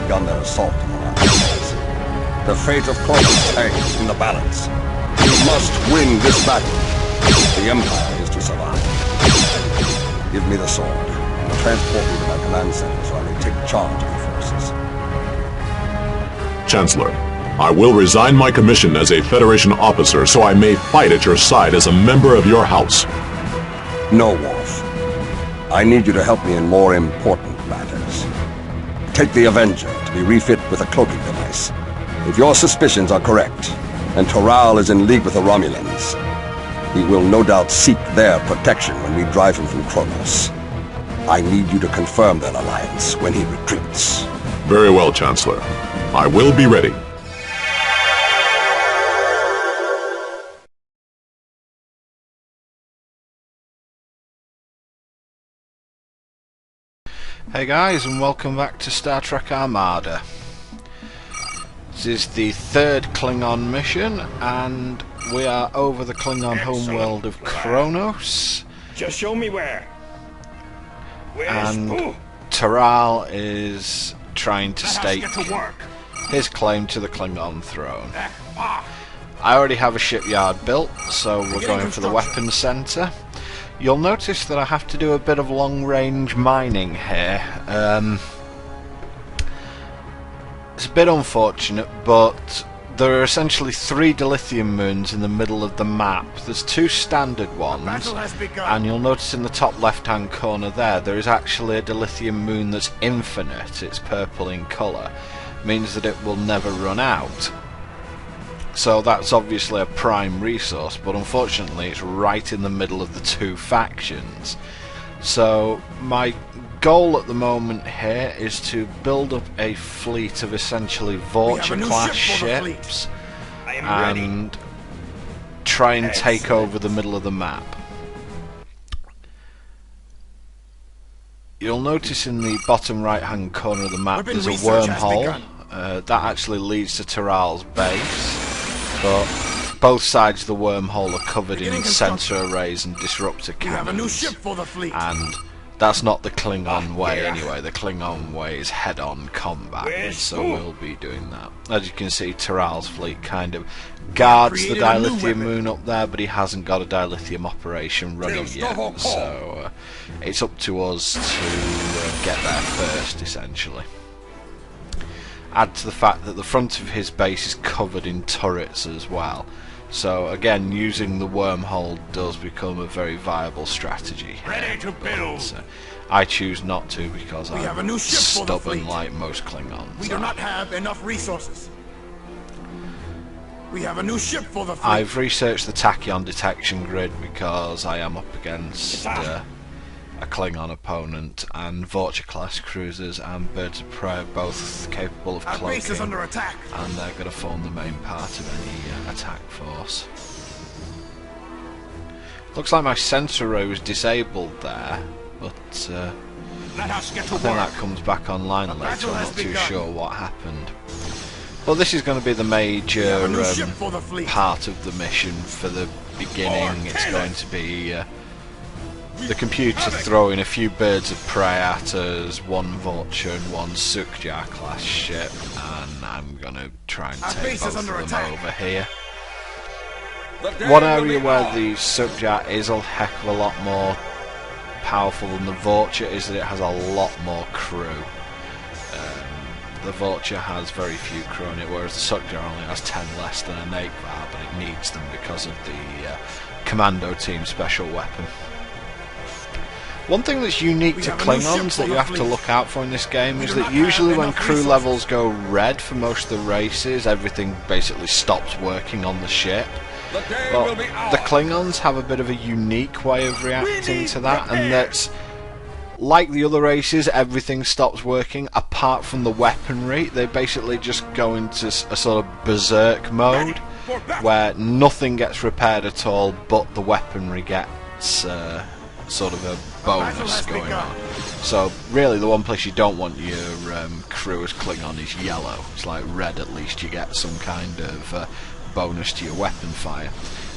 begun their assault on our allies. The fate of Clovis hangs in the balance. We must win this battle. The Empire is to survive. Give me the sword. Transport me to my command center so I may take charge of the forces. Chancellor, I will resign my commission as a Federation officer so I may fight at your side as a member of your house. No, Worf. I need you to help me in more important matters. Take the Avenger to be refit with a cloaking device. If your suspicions are correct, and Toral is in league with the Romulans, he will no doubt seek their protection when we drive him from Kronos. I need you to confirm that alliance when he retreats. Very well, Chancellor. I will be ready. Hey guys, and welcome back to Star Trek Armada. This is the third Klingon mission, and we are over the Klingon homeworld of Kronos. Just show me where. And Toral is trying to stake his claim to the Klingon throne. I already have a shipyard built, so we're going for the weapons center. You'll notice that I have to do a bit of long-range mining here. It's a bit unfortunate, but there are essentially 3 dilithium moons in the middle of the map. There's 2 standard ones, and you'll notice in the top left-hand corner there is actually a dilithium moon that's infinite. It's purple in colour. Means that it will never run out. So that's obviously a prime resource, but unfortunately it's right in the middle of the 2 factions. So my goal at the moment here is to build up a fleet of essentially Vorcha class ships and try and take over the middle of the map. You'll notice in the bottom right hand corner of the map there's a wormhole. That actually leads to Toral's base. But both sides of the wormhole are covered in sensor arrays and disruptor cannons, and that's not the Klingon way anyway. The Klingon way is head-on combat, so we'll be doing that. As you can see, Toral's fleet kind of guards the dilithium moon up there, but he hasn't got a dilithium operation running yet, so it's up to us to get there first, essentially. Add to the fact that the front of his base is covered in turrets as well. So again, using the wormhole does become a very viable strategy. Ready to build. But, I choose not to because I'm stubborn like most Klingons. We do not have enough resources. We have a new ship for the fleet. I've researched the tachyon detection grid because I am up against a Klingon opponent, and Vorcha class cruisers and birds of prey are both capable of cloaking, base is under attack, and they're going to form the main part of any attack force. Looks like my sensor array was disabled there, but let us get to I think that comes back online later. I'm not too sure what happened. Well, this is going to be the major part of the mission for the beginning. It's going to be the computer throwing a few birds of prey at us, 1 Vorcha and 1 Sukjar class ship, and I'm gonna try and take both of them over here. One area where the Sukjar is a heck of a lot more powerful than the Vorcha is that it has a lot more crew. The Vorcha has very few crew on it, whereas the Sukjar only has 10 less than a Nakevar, but it needs them because of the Commando Team special weapon. One thing that's unique to Klingons that you have to look out for in this game is that usually when crew levels go red for most of the races, everything basically stops working on the ship. But the Klingons have a bit of a unique way of reacting to that, and that's like the other races, everything stops working apart from the weaponry. They basically just go into a sort of berserk mode where nothing gets repaired at all, but the weaponry gets sort of a bonus going on. So really the one place you don't want your crew as Klingon is yellow. It's like red, at least you get some kind of bonus to your weapon fire.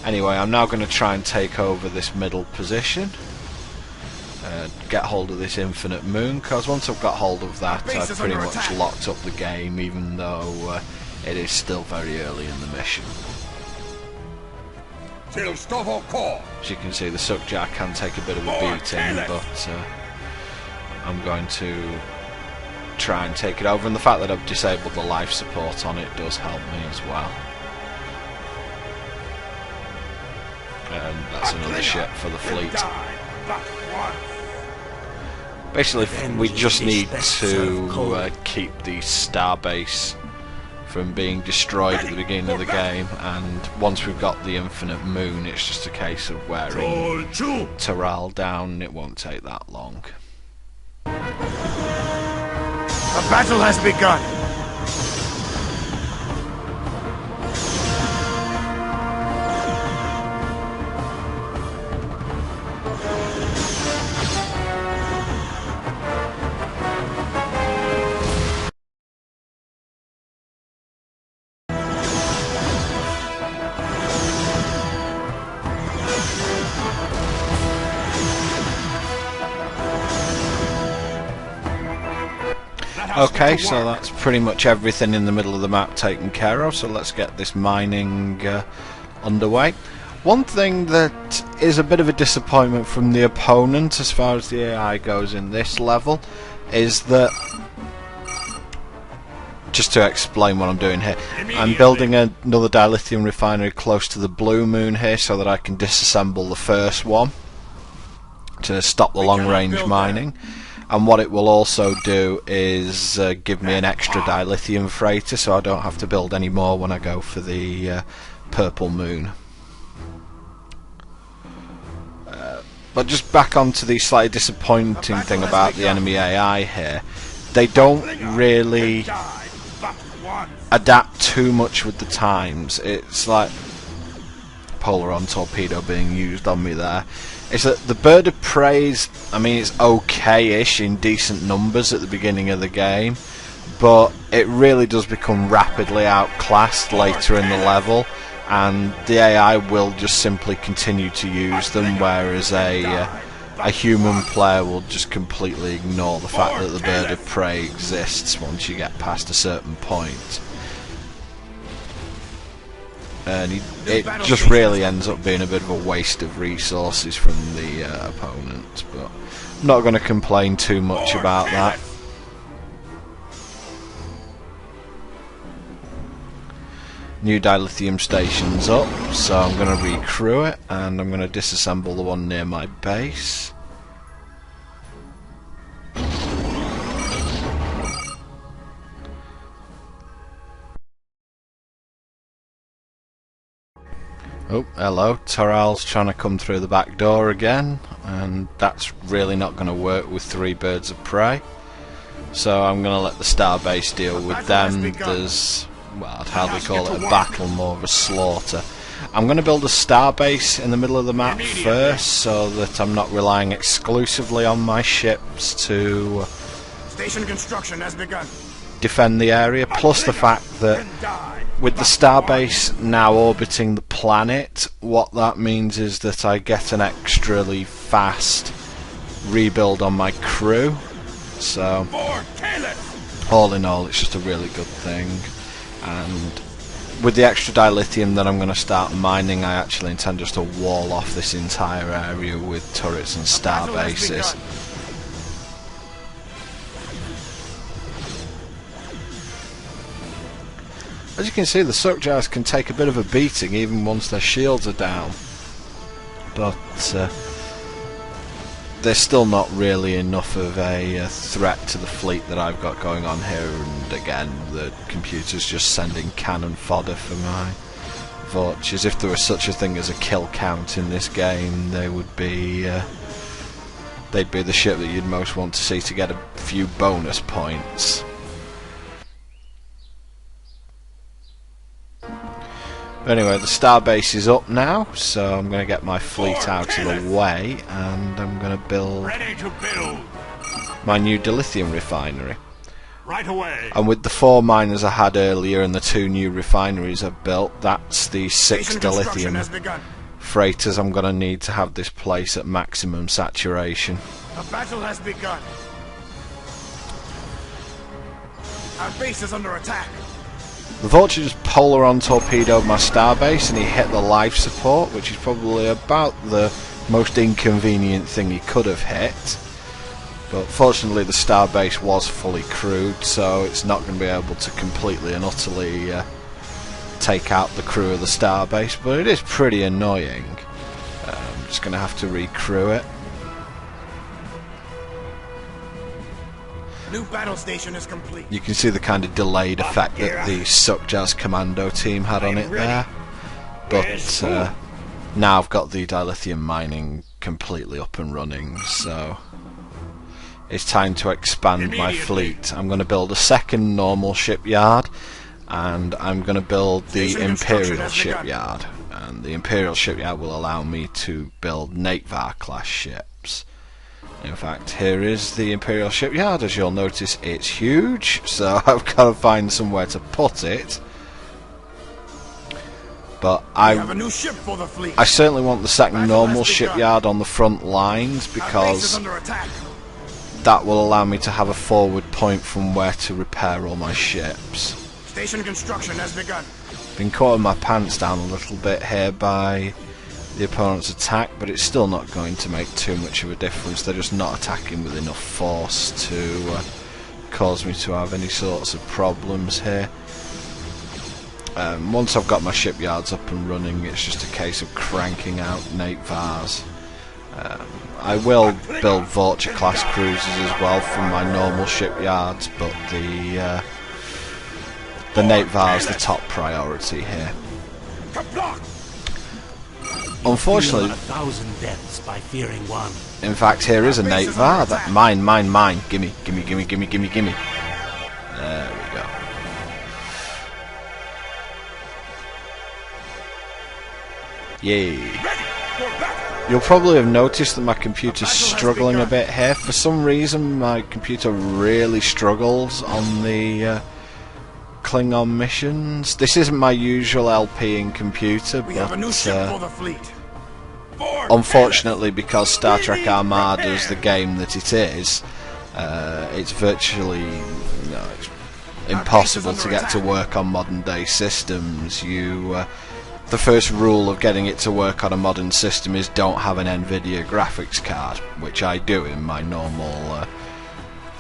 Anyway, I'm now going to try and take over this middle position. get hold of this infinite moon, because once I've got hold of that, I've pretty much locked up the game, even though it is still very early in the mission. As you can see, the suck jar can take a bit of a beating, but I'm going to try and take it over, and the fact that I've disabled the life support on it does help me as well. And that's another ship for the fleet. Basically, we just need to keep the starbase from being destroyed at the beginning of the game, and once we've got the infinite moon, it's just a case of wearing Taral down. It won't take that long. The battle has begun. Okay, so that's pretty much everything in the middle of the map taken care of, so let's get this mining underway. One thing that is a bit of a disappointment from the opponent as far as the AI goes in this level is that, just to explain what I'm doing here, I'm building another dilithium refinery close to the blue moon here so that I can disassemble the first one to stop the long range mining. And what it will also do is give me an extra dilithium freighter, so I don't have to build any more when I go for the purple moon. But just back onto the slightly disappointing thing about the enemy AI here, they don't really adapt too much with the times. It's like Polaron torpedo being used on me there. Is that the bird of prey's, I mean, it's okay-ish in decent numbers at the beginning of the game, but it really does become rapidly outclassed later in the level, and the AI will just simply continue to use them, whereas a human player will just completely ignore the fact that the bird of prey exists once you get past a certain point. And it just really ends up being a bit of a waste of resources from the opponent, but I'm not going to complain too much about that. New dilithium station's up, so I'm going to recrew it, and I'm going to disassemble the one near my base. Oh, hello, Taral's trying to come through the back door again, and that's really not going to work with 3 birds of prey. So I'm going to let the starbase deal with them. There's, well, I'd hardly call it a battle, more of a slaughter. I'm going to build a starbase in the middle of the map first, so that I'm not relying exclusively on my ships to Station construction has begun. defend the area, plus the fact that with the starbase now orbiting the planet, what that means is that I get an extremely fast rebuild on my crew. So all in all, it's just a really good thing. And with the extra dilithium that I'm going to start mining, I actually intend just to wall off this entire area with turrets and starbases. As you can see, the suck jars can take a bit of a beating even once their shields are down, but they're still not really enough of a threat to the fleet that I've got going on here. And again, the computer's just sending cannon fodder for my vultures. If there was such a thing as a kill count in this game, they would be they'd be the ship that you'd most want to see to get a few bonus points. Anyway, the starbase is up now, so I'm going to get my fleet out of the way, and I'm going to build my new dilithium refinery. Right away. And with the 4 miners I had earlier and the 2 new refineries I've built, that's the 6 dilithium freighters I'm going to need to have this place at maximum saturation. A battle has begun. Our base is under attack. The Vulture just Polaron torpedoed my starbase and he hit the life support, which is probably about the most inconvenient thing he could have hit. But fortunately the starbase was fully crewed, so it's not going to be able to completely and utterly take out the crew of the starbase, but it is pretty annoying. I'm just going to have to recrew it. New battle station is complete. You can see the kind of delayed effect that the Suckjazz Commando team had on it there. But now I've got the dilithium mining completely up and running, so it's time to expand my fleet. I'm going to build a second normal shipyard, and I'm going to build the Imperial shipyard. And the Imperial shipyard will allow me to build Natevar class ships. In fact, here is the Imperial shipyard. As you'll notice, it's huge, so I've got to find somewhere to put it. But I have a new ship for the fleet. I certainly want the second normal shipyard on the front lines, because that will allow me to have a forward point from where to repair all my ships. Station construction has begun. Been caught with my pants down a little bit here by the opponent's attack, but it's still not going to make too much of a difference. They're just not attacking with enough force to cause me to have any sorts of problems here. Once I've got my shipyards up and running, it's just a case of cranking out Natevars. I will build Vulture class cruisers as well from my normal shipyards, but the Natevar is the top priority here. Unfortunately, 1,000 deaths by fearing one. In fact, here is a Natevar. That mine. Gimme. There we go. Yay. You'll probably have noticed that my computer's struggling a bit here. For some reason, my computer really struggles on the Klingon missions. This isn't my usual LPing computer, but unfortunately, because Star Trek Armada is the game that it is, it's virtually it's impossible to get to work on modern day systems. The first rule of getting it to work on a modern system is don't have an NVIDIA graphics card, which I do in my normal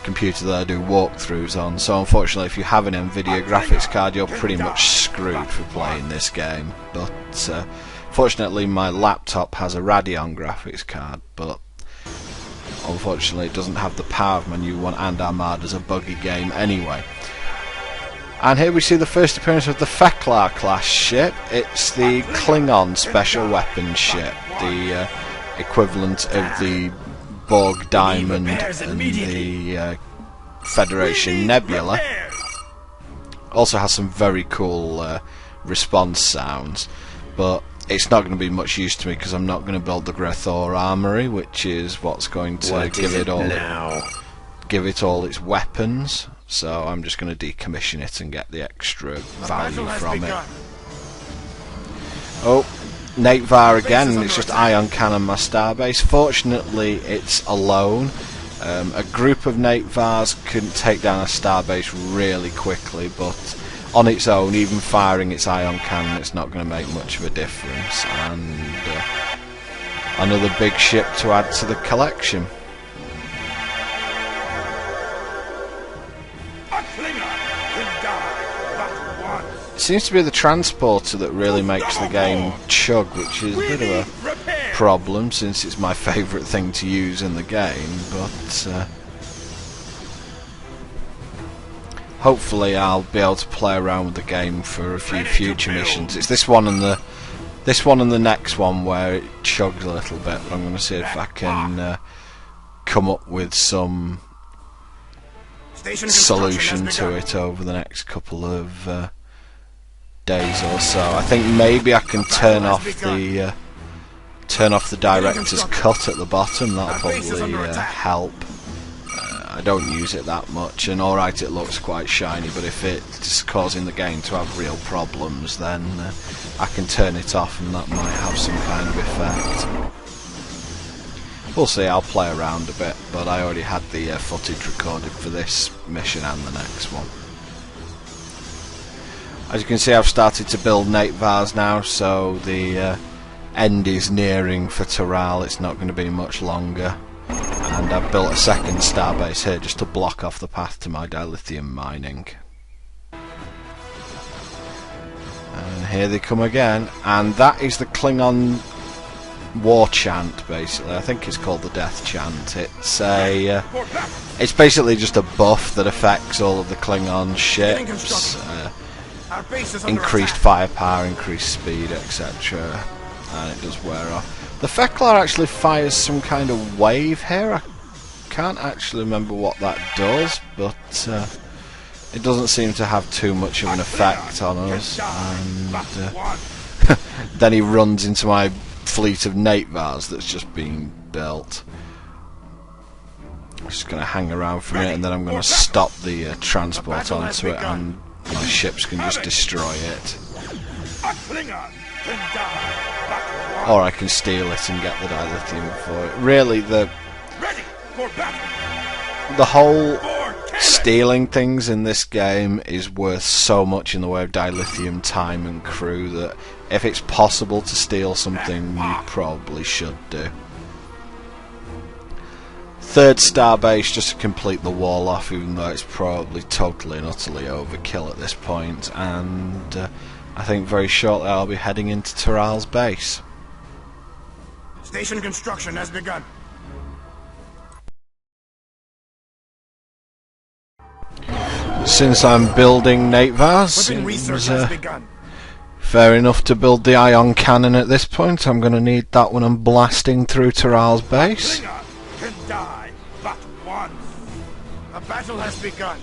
computer that I do walkthroughs on. So unfortunately, if you have an NVIDIA graphics card, you're pretty much screwed for playing this game. But fortunately, my laptop has a Radeon graphics card, but unfortunately it doesn't have the power of my new one, and Armada's a buggy game anyway. And here we see the first appearance of the Feklar class ship. It's the Klingon special weapons ship, the equivalent of the Borg Diamond and the Federation Nebula. Also has some very cool response sounds, but it's not going to be much use to me because I'm not going to build the Grethor Armory, which is what's going to give it all its weapons. So I'm just going to decommission it and get the extra value from it. Oh, Natevar again, and it's just ion cannon my starbase. Fortunately, it's alone. A group of Natevars can take down a starbase really quickly, but on its own, even firing its ion cannon, it's not going to make much of a difference. And another big ship to add to the collection. It seems to be the transporter that really makes the game chug, which is a bit of a problem since it's my favourite thing to use in the game, but hopefully I'll be able to play around with the game for a few future missions. It's this one and the next one where it chugs a little bit, but I'm going to see if I can come up with some solution to it over the next couple of days or so. I think maybe I can turn off the director's cut at the bottom. That'll probably help. I don't use it that much, and alright, it looks quite shiny, but if it's causing the game to have real problems, then I can turn it off and that might have some kind of effect. We'll see, I'll play around a bit, but I already had the footage recorded for this mission and the next one. As you can see, I've started to build Nate Vars now, so the end is nearing for Terral. It's not going to be much longer. And I've built a second starbase here just to block off the path to my dilithium mining. And here they come again, and that is the Klingon war chant, basically. I think it's called the death chant. It's basically just a buff that affects all of the Klingon ships. Increased firepower, increased speed, etc. And it does wear off. The Feklar actually fires some kind of wave here. I can't actually remember what that does, but it doesn't seem to have too much of an effect on us. And then he runs into my fleet of Nate Vars that's just being built. I'm just going to hang around for a minute, and then I'm going to stop the transport onto it, and my ships can just destroy it. Or I can steal it and get the dilithium for it. Really, the whole stealing things in this game is worth so much in the way of dilithium, time and crew that if it's possible to steal something, you probably should do. Third starbase just to complete the wall off, even though it's probably totally and utterly overkill at this point, and I think very shortly I'll be heading into Terral's base. Station construction has begun. Since I'm building Nate Vars, it was fair enough to build the ion cannon at this point. I'm going to need that when I'm blasting through Terral's base. Can die but once. A battle has begun.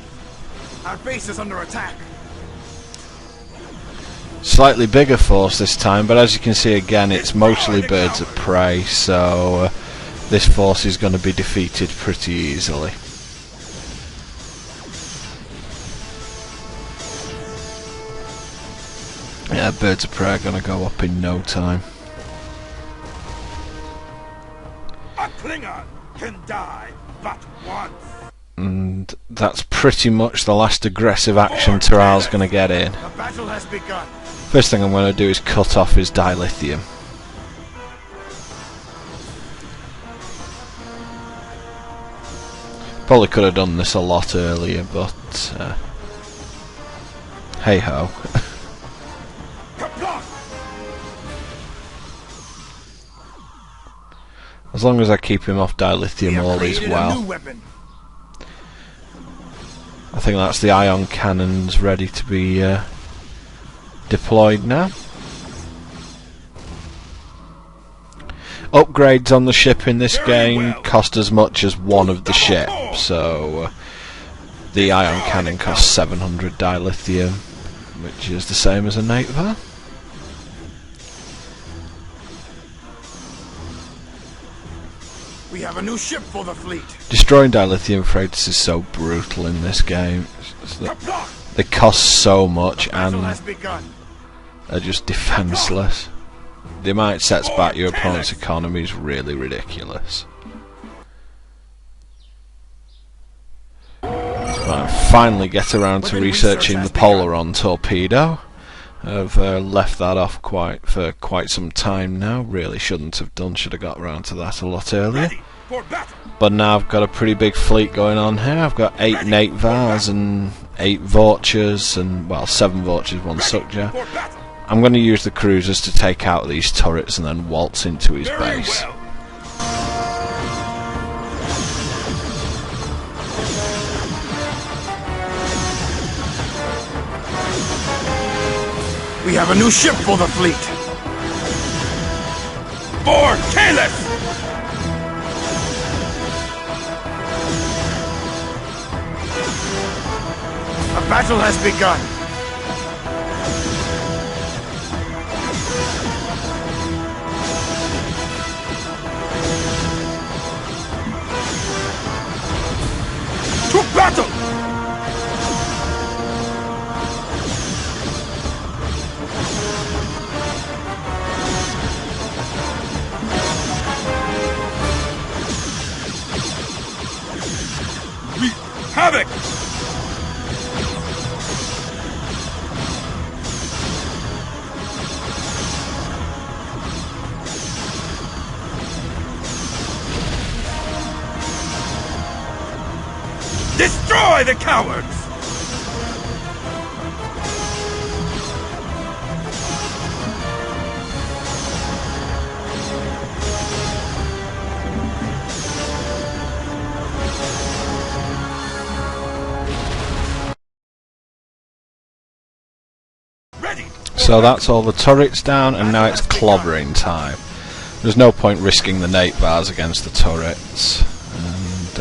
Our base is under attack. Slightly bigger force this time, but as you can see again, it's mostly birds of prey, so this force is going to be defeated pretty easily. Yeah, birds of prey are going to go up in no time. A Klingon can die but once. And that's pretty much the last aggressive action Terral's going to get in. The battle has begun. First thing I'm going to do is cut off his dilithium. Probably could have done this a lot earlier, but hey ho. As long as I keep him off dilithium, all is well. I think that's the ion cannons ready to be deployed now. Upgrades on the ship in this game cost as much as one of the ships, so the ion cannon costs 700 dilithium, which is the same as a Nate Var. We have a new ship for the fleet. Destroying dilithium freighters is so brutal in this game. They cost so much and they're just defenseless. The amount it sets back your opponent's economy is really ridiculous. I finally get around to researching the Polaron torpedo. I've left that off for quite some time now. Really shouldn't have done, should have got around to that a lot earlier. But now I've got a pretty big fleet going on here. I've got 8 Nate Vars and 8 Vorchers, and well, 7 Vorchers, 1 Suckjar. I'm going to use the cruisers to take out these turrets and then waltz into his base. We have a new ship for the fleet. Borg, Caliph! A battle has begun. To battle! Destroy the cowards! So that's all the turrets down, and now it's clobbering time. There's no point risking the Nate bars against the turrets, and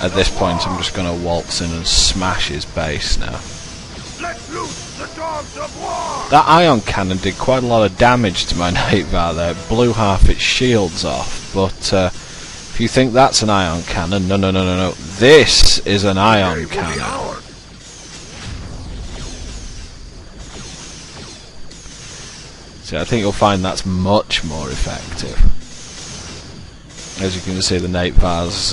at this point I'm just going to waltz in and smash his base now. That ion cannon did quite a lot of damage to my Nate bar there. It blew half its shields off, but if you think that's an ion cannon, no. This is an ion cannon. I think you'll find that's much more effective. As you can see, the Nate bars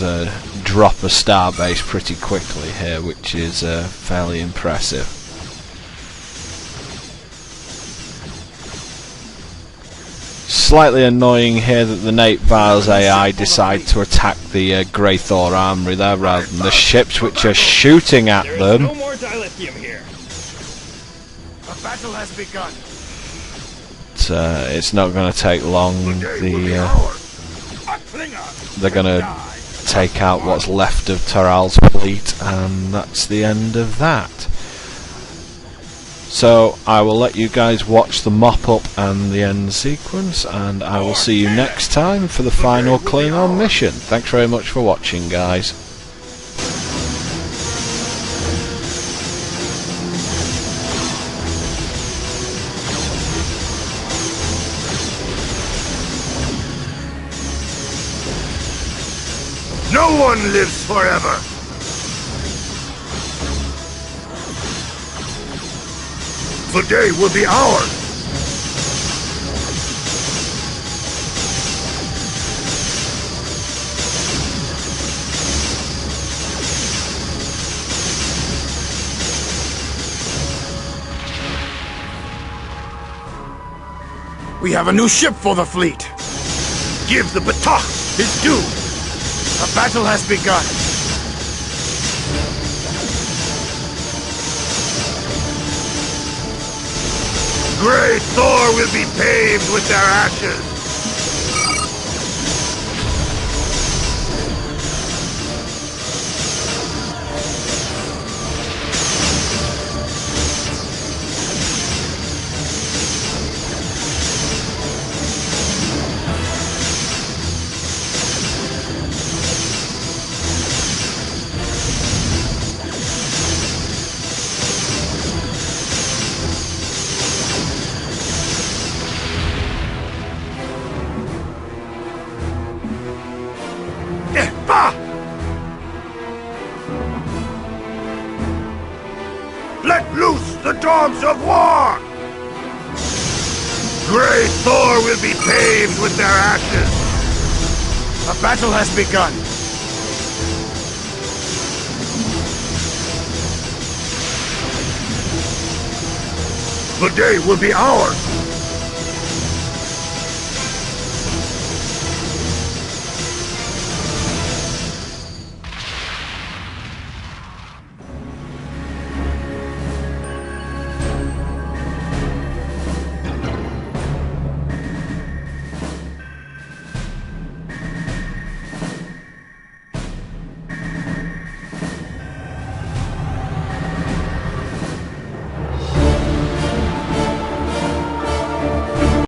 drop a starbase pretty quickly here, which is fairly impressive. Slightly annoying here that the Nate bars AI decide to attack the Grey Thor armory there rather than the ships which are shooting at them. No more dilithium here. A battle has begun. It's not going to take long. They're going to take out what's left of Taral's fleet, and that's the end of that. So I will let you guys watch the mop-up and the end sequence, and I will see you next time for the final Klingon mission. Thanks very much for watching, guys. No one lives forever! The day will be ours! We have a new ship for the fleet! Give the Batak his due! A battle has begun! Grey Thor will be paved with their ashes! Let loose the dogs of war! Grey Thor will be paved with their ashes! A battle has begun! The day will be ours!